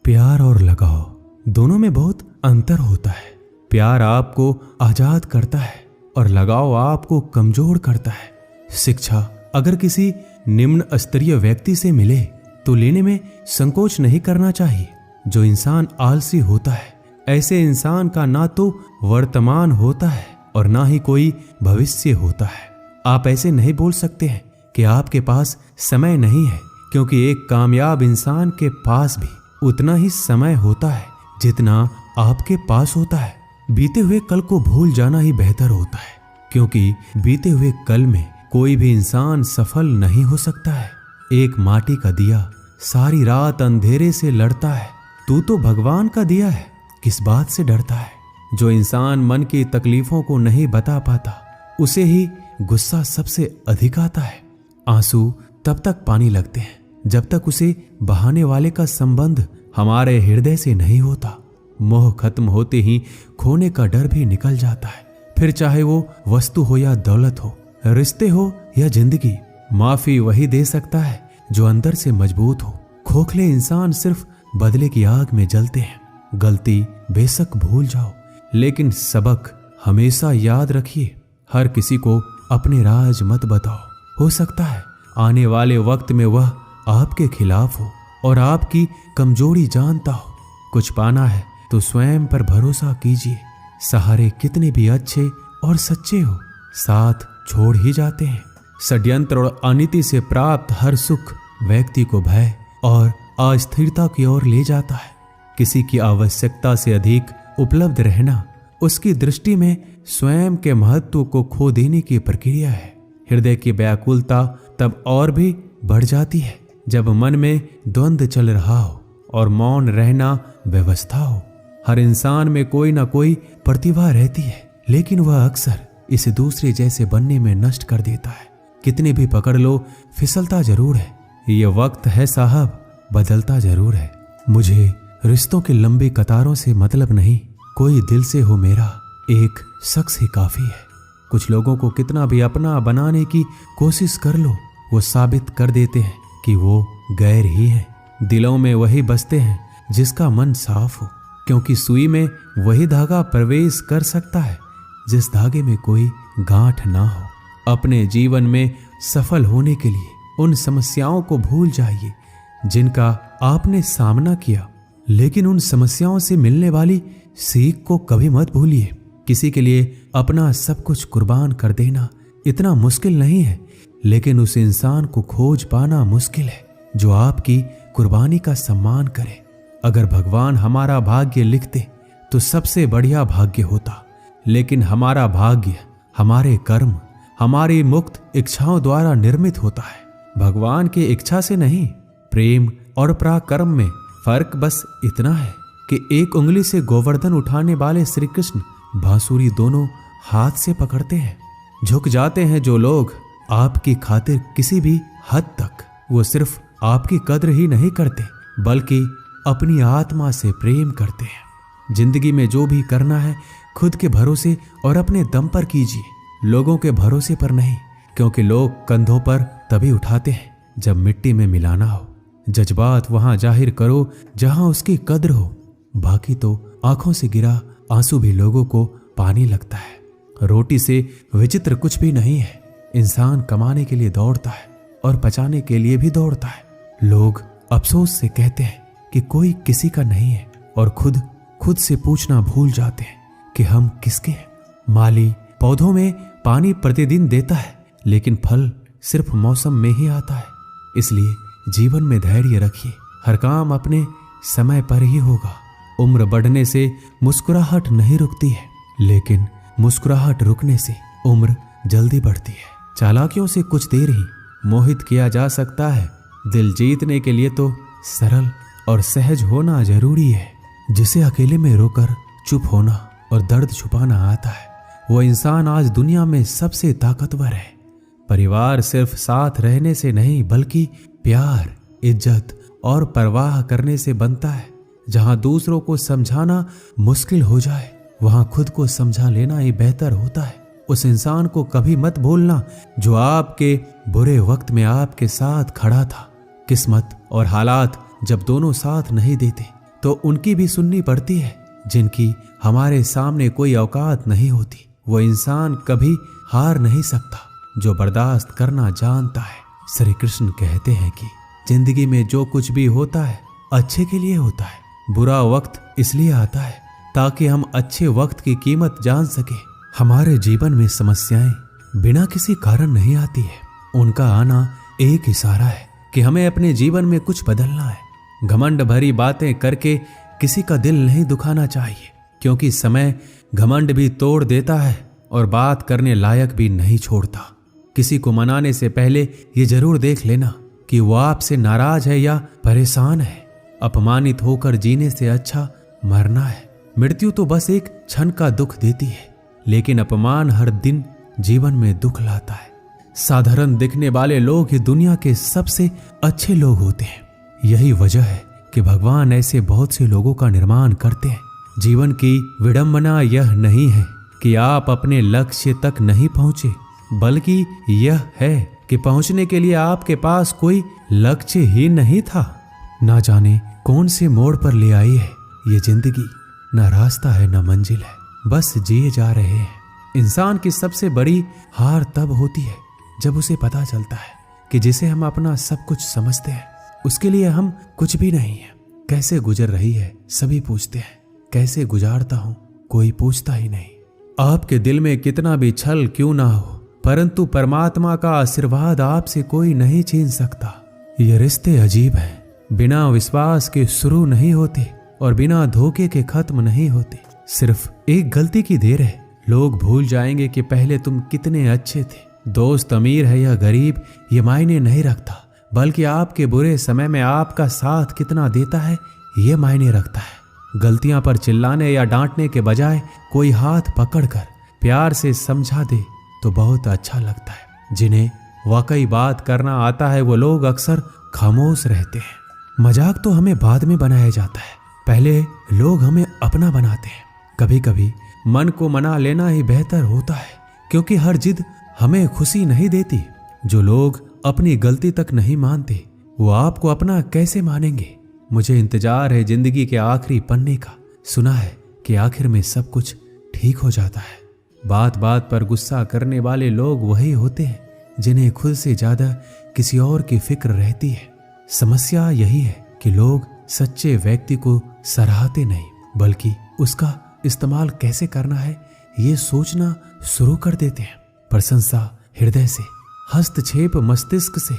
प्यार और लगाव दोनों में बहुत अंतर होता है। प्यार आपको आजाद करता है और लगाव आपको कमजोर करता है। शिक्षा अगर किसी निम्न स्तरीय व्यक्ति से मिले तो लेने में संकोच नहीं करना चाहिए। जो इंसान आलसी होता है, ऐसे इंसान का ना तो वर्तमान होता है और ना ही कोई भविष्य होता है। आप ऐसे नहीं बोल सकते हैं कि आपके पास समय नहीं है, क्योंकि एक कामयाब इंसान के पास भी उतना ही समय होता है जितना आपके पास होता है। बीते हुए कल को भूल जाना ही बेहतर होता है, क्योंकि बीते हुए कल में कोई भी इंसान सफल नहीं हो सकता है। एक माटी का दिया सारी रात अंधेरे से लड़ता है, तू तो भगवान का दिया है, किस बात से डरता है। जो इंसान मन की तकलीफों को नहीं बता पाता, उसे ही गुस्सा सबसे अधिक आता है। आंसू तब तक पानी लगते हैं जब तक उसे बहाने वाले का संबंध हमारे हृदय से नहीं होता। मोह खत्म होते ही खोने का डर भी निकल जाता है। फिर चाहे वो वस्तु हो या दौलत हो, रिश्ते हो या जिंदगी, माफी वही दे सकता है जो अंदर से मजबूत हो। खोखले इंसान सिर्फ बदले की आग में जलते हैं। गलती बेशक भूल जाओ, लेकिन सबक हमेशा याद रखिए। हर किसी को अपने राज मत बताओ। हो सकता है आने वाले वक्त में वह आपके खिलाफ हो और आपकी कमजोरी जानता हो। कुछ पाना है तो स्वयं पर भरोसा कीजिए। सहारे कितने भी अच्छे और सच्चे हो, साथ छोड़ ही जाते हैं। षड्यंत्र और अनीति से प्राप्त हर सुख व्यक्ति को भय और अस्थिरता की ओर ले जाता है। किसी की आवश्यकता से अधिक उपलब्ध रहना उसकी दृष्टि में स्वयं के महत्व को खो देने की प्रक्रिया है। हृदय की व्याकुलता तब और भी बढ़ जाती है जब मन में द्वंद्व चल रहा हो और मौन रहना व्यवस्था हो। हर इंसान में कोई ना कोई प्रतिभा रहती है, लेकिन वह अक्सर इसे दूसरे जैसे बनने में नष्ट कर देता है। कितने भी पकड़ लो, फिसलता जरूर है। ये वक्त है साहब, बदलता जरूर है। मुझे रिश्तों की लंबी कतारों से मतलब नहीं, कोई दिल से हो मेरा एक शख्स ही काफी है। कुछ लोगों को कितना भी अपना बनाने की कोशिश कर लो, वो साबित कर देते हैं कि वो गैर ही है। दिलों में वही बसते हैं जिसका मन साफ हो, क्योंकि सुई में वही धागा प्रवेश कर सकता है जिस धागे में कोई गांठ ना हो। अपने जीवन में सफल होने के लिए उन समस्याओं को भूल जाइए जिनका आपने सामना किया, लेकिन उन समस्याओं से मिलने वाली सीख को कभी मत भूलिए। किसी के लिए अपना सब कुछ कुर्बान कर देना इतना मुश्किल नहीं है, लेकिन उस इंसान को खोज पाना मुश्किल है जो आपकी कुर्बानी का सम्मान करे। अगर भगवान हमारा भाग्य लिखते तो सबसे बढ़िया भाग्य होता, लेकिन हमारा भाग्य हमारे कर्म, हमारी मुक्त इच्छाओं द्वारा निर्मित होता है, भगवान की इच्छा से नहीं। प्रेम और पराक्रम में फर्क बस इतना है कि एक उंगली से गोवर्धन उठाने वाले श्री कृष्ण बांसुरी दोनों हाथ से पकड़ते हैं। झुक जाते हैं जो लोग आपकी खातिर किसी भी हद तक। वो सिर्फ आपकी कद्र ही नहीं करते, बल्कि अपनी आत्मा से प्रेम करते हैं। जिंदगी में जो भी करना है खुद के भरोसे और अपने दम पर कीजिए, लोगों के भरोसे पर नहीं, क्योंकि लोग कंधों पर तभी उठाते हैं जब मिट्टी में मिलाना हो। जज्बात वहां जाहिर करो जहां उसकी कद्र हो, बाकी तो आंखों से गिरा आंसू भी लोगों को पानी लगता है। रोटी से विचित्र कुछ भी नहीं है। इंसान कमाने के लिए दौड़ता है और बचाने के लिए भी दौड़ता है। लोग अफसोस से कहते हैं कि कोई किसी का नहीं है और खुद से पूछना भूल जाते हैं कि हम किसके हैं। माली पौधों में पानी प्रतिदिन देता है, लेकिन फल सिर्फ मौसम में ही आता है। इसलिए जीवन में धैर्य रखिए, हर काम अपने समय पर ही होगा। उम्र बढ़ने से मुस्कुराहट नहीं रुकती है, लेकिन मुस्कुराहट रुकने से उम्र जल्दी बढ़ती है। चालाकियों से कुछ देर ही मोहित किया जा सकता है। दिल जीतने के लिए तो सरल और सहज होना जरूरी है। जिसे अकेले में रोकर चुप होना और दर्द छुपाना आता है, वो इंसान आज दुनिया में सबसे ताकतवर है। परिवार सिर्फ साथ रहने से नहीं, बल्कि प्यार, इज्जत और परवाह करने से बनता है। जहां दूसरों को समझाना मुश्किल हो जाए, वहां खुद को समझा लेना ही बेहतर होता है। उस इंसान को कभी मत भूलना जो आपके बुरे वक्त में आपके साथ खड़ा था। किस्मत और हालात जब दोनों साथ नहीं देते, तो उनकी भी सुननी पड़ती है। जिनकी हमारे सामने कोई औकात नहीं होती, वो इंसान कभी हार नहीं सकता जो बर्दाश्त करना जानता है। श्री कृष्ण कहते हैं कि जिंदगी में जो कुछ भी होता है अच्छे के लिए होता है। बुरा वक्त इसलिए आता है ताकि हम अच्छे वक्त की कीमत जान सके। हमारे जीवन में समस्याएं बिना किसी कारण नहीं आती है, उनका आना एक इशारा है कि हमें अपने जीवन में कुछ बदलना है। घमंड भरी बातें करके किसी का दिल नहीं दुखाना चाहिए, क्योंकि समय घमंड भी तोड़ देता है और बात करने लायक भी नहीं छोड़ता। किसी को मनाने से पहले ये जरूर देख लेना कि वो आपसे नाराज है या परेशान है। अपमानित होकर जीने से अच्छा मरना है। मृत्यु तो बस एक क्षण का दुख देती है, लेकिन अपमान हर दिन जीवन में दुख लाता है। साधारण दिखने वाले लोग ही दुनिया के सबसे अच्छे लोग होते हैं। यही वजह है कि भगवान ऐसे बहुत से लोगों का निर्माण करते हैं। जीवन की विडंबना यह नहीं है कि आप अपने लक्ष्य तक नहीं पहुंचे, बल्कि यह है कि पहुंचने के लिए आपके पास कोई लक्ष्य ही नहीं था। ना जाने कौन से मोड़ पर ले आई है ये जिंदगी, ना रास्ता है ना मंजिल है, बस जिए जा रहे हैं। इंसान की सबसे बड़ी हार तब होती है जब उसे पता चलता है कि जिसे हम अपना सब कुछ समझते हैं उसके लिए हम कुछ भी नहीं है। कैसे गुजर रही है सभी पूछते हैं, कैसे गुजारता हूं कोई पूछता ही नहीं। आपके दिल में कितना भी छल क्यों ना हो, परंतु परमात्मा का आशीर्वाद आपसे कोई नहीं छीन सकता। ये रिश्ते अजीब हैं, बिना विश्वास के शुरू नहीं होते और बिना धोखे के खत्म नहीं होते। सिर्फ एक गलती की देर है, लोग भूल जाएंगे कि पहले तुम कितने अच्छे थे। दोस्त अमीर है या गरीब ये मायने नहीं रखता, बल्कि आपके बुरे समय में आपका साथ कितना देता है ये मायने रखता है। गलतियां पर चिल्लाने या डांटने के बजाय कोई हाथ पकड़कर प्यार से समझा दे तो बहुत अच्छा लगता है। जिन्हें वाकई बात करना आता है वो लोग अक्सर खामोश रहते हैं। मजाक तो हमें बाद में बनाया जाता है, पहले लोग हमें अपना बनाते हैं। कभी कभी मन को मना लेना ही बेहतर होता है, क्योंकि हर जिद हमें खुशी नहीं देती। जो लोग अपनी गलती तक नहीं मानते वो आपको अपना कैसे मानेंगे। मुझे इंतजार है जिंदगी के आखिरी पन्ने का। सुना है कि आखिर में सब कुछ ठीक हो जाता है। बात बात पर गुस्सा करने वाले लोग वही होते हैं जिन्हें खुद से ज्यादा किसी और की फिक्र रहती है। समस्या यही है कि लोग सच्चे व्यक्ति को सराहते नहीं, बल्कि उसका इस्तेमाल कैसे करना है ये सोचना शुरू कर देते हैं। प्रशंसा हृदय से, हस्तक्षेप मस्तिष्क से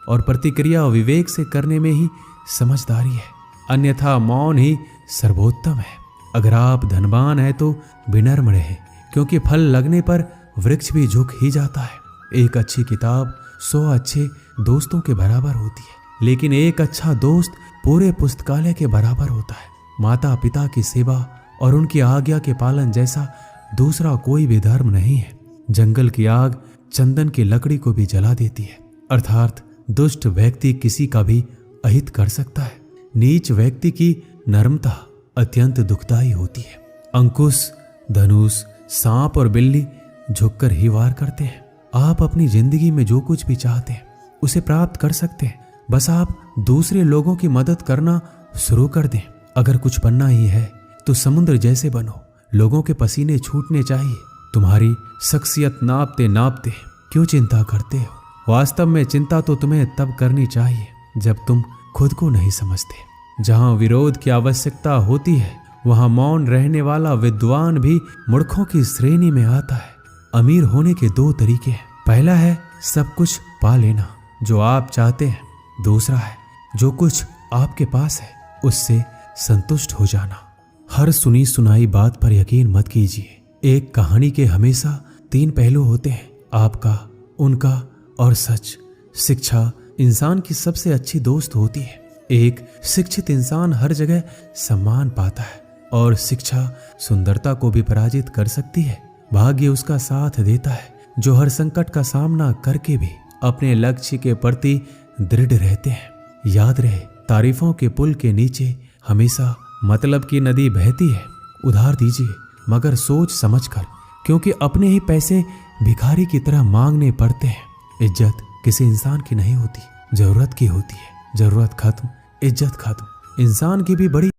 और प्रतिक्रिया विवेक से करने में ही समझदारी है, अन्यथा मौन ही सर्वोत्तम है। अगर आप धनवान हैं तो विनम्र रहें, क्योंकि फल लगने पर वृक्ष भी झुक ही जाता है। एक अच्छी किताब 100 अच्छे दोस्तों के बराबर होती है, लेकिन एक अच्छा दोस्त पूरे पुस्तकालय के बराबर होता है। माता पिता की सेवा और उनकी आज्ञा के पालन जैसा दूसरा कोई भी धर्म नहीं है। जंगल की आग चंदन की लकड़ी को भी जला देती है, अर्थात दुष्ट व्यक्ति किसी का भी अहित कर सकता है। नीच व्यक्ति की नर्मता अत्यंत दुखदायी होती है। अंकुश, धनुष, सांप और बिल्ली झुककर ही वार करते हैं। आप अपनी जिंदगी में जो कुछ भी चाहते हैं उसे प्राप्त कर सकते हैं, बस आप दूसरे लोगों की मदद करना शुरू कर दें। अगर कुछ बनना ही है तो समुद्र जैसे बनो, लोगों के पसीने छूटने चाहिए। तुम्हारी शख्सियत नापते नापते क्यों चिंता करते हो। वास्तव में चिंता तो तुम्हें तब करनी चाहिए जब तुम खुद को नहीं समझते। जहां विरोध की आवश्यकता होती है वहां मौन रहने वाला विद्वान भी मूर्खों की श्रेणी में आता है। अमीर होने के 2 तरीके हैं। पहला है सब कुछ पा लेना जो आप चाहते हैं, दूसरा है जो कुछ आपके पास है उससे संतुष्ट हो जाना। हर सुनी सुनाई बात पर यकीन मत कीजिए। एक कहानी के हमेशा 3 पहलू होते हैं, आपका, उनका और सच। शिक्षा इंसान की सबसे अच्छी दोस्त होती है। एक शिक्षित इंसान हर जगह सम्मान पाता है और शिक्षा सुंदरता को भी पराजित कर सकती है। भाग्य उसका साथ देता है जो हर संकट का सामना करके भी अपने लक्ष्य के प्रति दृढ़ रहते हैं। याद रहे, तारीफों के पुल के नीचे हमेशा मतलब की नदी बहती है। उधार दीजिए मगर सोच समझकर, क्योंकि अपने ही पैसे भिखारी की तरह मांगने पड़ते हैं। इज्जत किसी इंसान की नहीं होती, जरूरत की होती है। जरूरत खत्म, इज्जत खत्म। इंसान की भी बड़ी